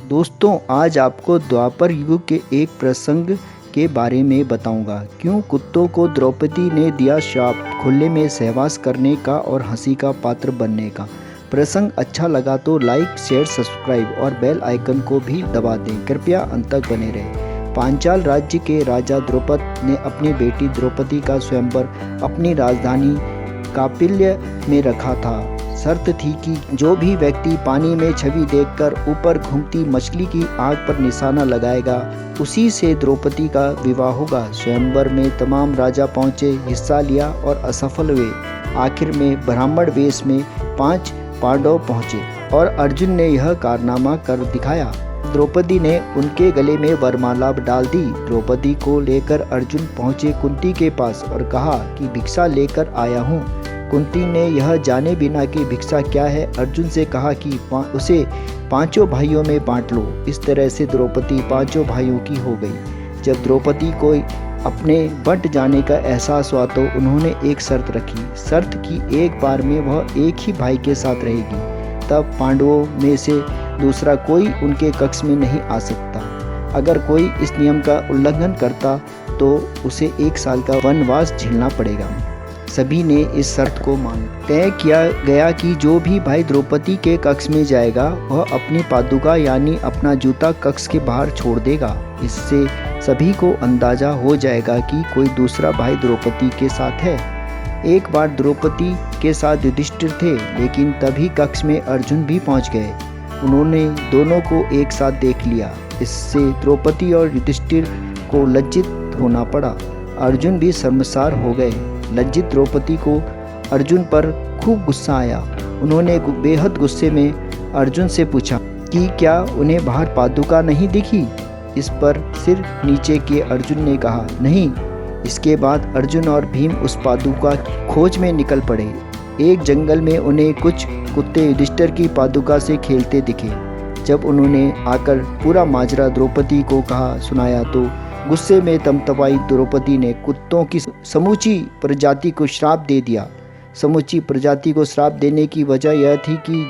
दोस्तों, आज आपको द्वापर युग के एक प्रसंग के बारे में बताऊंगा। क्यों कुत्तों को द्रौपदी ने दिया श्राप, खुले में सहवास करने का और हंसी का पात्र बनने का। प्रसंग अच्छा लगा तो लाइक, शेयर, सब्सक्राइब और बेल आइकन को भी दबा दें। कृपया अंत तक बने रहें। पांचाल राज्य के राजा द्रुपद ने अपनी बेटी द्रौपदी का स्वयंवर अपनी राजधानी कापिल्य में रखा था। शर्त थी कि जो भी व्यक्ति पानी में छवि देखकर ऊपर घूमती मछली की आंख पर निशाना लगाएगा, उसी से द्रौपदी का विवाह होगा। स्वयंवर में तमाम राजा पहुंचे, हिस्सा लिया और असफल हुए। आखिर में ब्राह्मण वेश में 5 पांडव पहुंचे और अर्जुन ने यह कारनामा कर दिखाया। द्रौपदी ने उनके गले में वरमाला डाल दी। द्रौपदी को लेकर अर्जुन पहुंचे कुंती के पास और कहा कि भिक्षा लेकर आया हूँ। कुंती ने यह जाने बिना कि भिक्षा क्या है, अर्जुन से कहा कि उसे 5 भाइयों में बांट लो। इस तरह से द्रौपदी 5 भाइयों की हो गई। जब द्रौपदी को अपने बंट जाने का एहसास हुआ तो उन्होंने एक शर्त रखी। शर्त की एक बार में वह एक ही भाई के साथ रहेगी। तब पांडवों में से दूसरा कोई उनके कक्ष में नहीं आ सकता। अगर कोई इस नियम का उल्लंघन करता तो उसे 1 साल का वनवास झेलना पड़ेगा। सभी ने इस शर्त को माना। तय किया गया कि जो भी भाई द्रौपदी के कक्ष में जाएगा वह अपनी पादुका यानी अपना जूता कक्ष के बाहर छोड़ देगा। इससे सभी को अंदाजा हो जाएगा कि कोई दूसरा भाई द्रौपदी के साथ है। एक बार द्रौपदी के साथ युधिष्ठिर थे, लेकिन तभी कक्ष में अर्जुन भी पहुंच गए। उन्होंने दोनों को एक साथ देख लिया। इससे द्रौपदी और युधिष्ठिर को लज्जित होना पड़ा। अर्जुन भी शर्मसार हो गए। लज्जित द्रौपदी को अर्जुन पर खूब गुस्सा आया। उन्होंने बेहद गुस्से में अर्जुन से पूछा कि क्या उन्हें बाहर पादुका नहीं दिखी। इस पर सिर नीचे किए अर्जुन ने कहा नहीं। इसके बाद अर्जुन और भीम उस पादुका खोज में निकल पड़े। एक जंगल में उन्हें कुछ कुत्ते युधिष्ठिर की पादुका से खेलते दिखे। जब उन्होंने आकर पूरा माजरा द्रौपदी को कहा सुनाया तो गुस्से में तमतमाई द्रौपदी ने कुत्तों की समूची प्रजाति को श्राप दे दिया। समूची प्रजाति को श्राप देने की वजह यह थी कि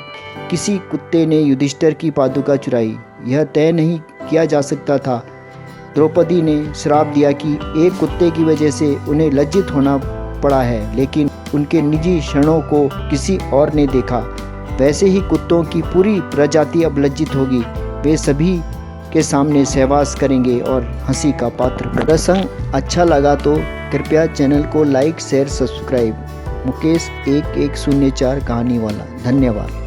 किसी कुत्ते ने युधिष्ठिर की पादुका चुराई। यह तय नहीं किया जा सकता था। द्रौपदी ने श्राप दिया कि एक कुत्ते की वजह से उन्हें लज्जित होना पड़ा है, लेकिन उनके निजी क्षणों को किसी और ने देखा। वैसे ही कुत्तों की पूरी प्रजाति अब लज्जित होगी। वे सभी के सामने सहवास करेंगे और हंसी का पात्र। प्रसंग अच्छा लगा तो कृपया चैनल को लाइक, शेयर, सब्सक्राइब। मुकेश 1104 कहानी वाला। धन्यवाद।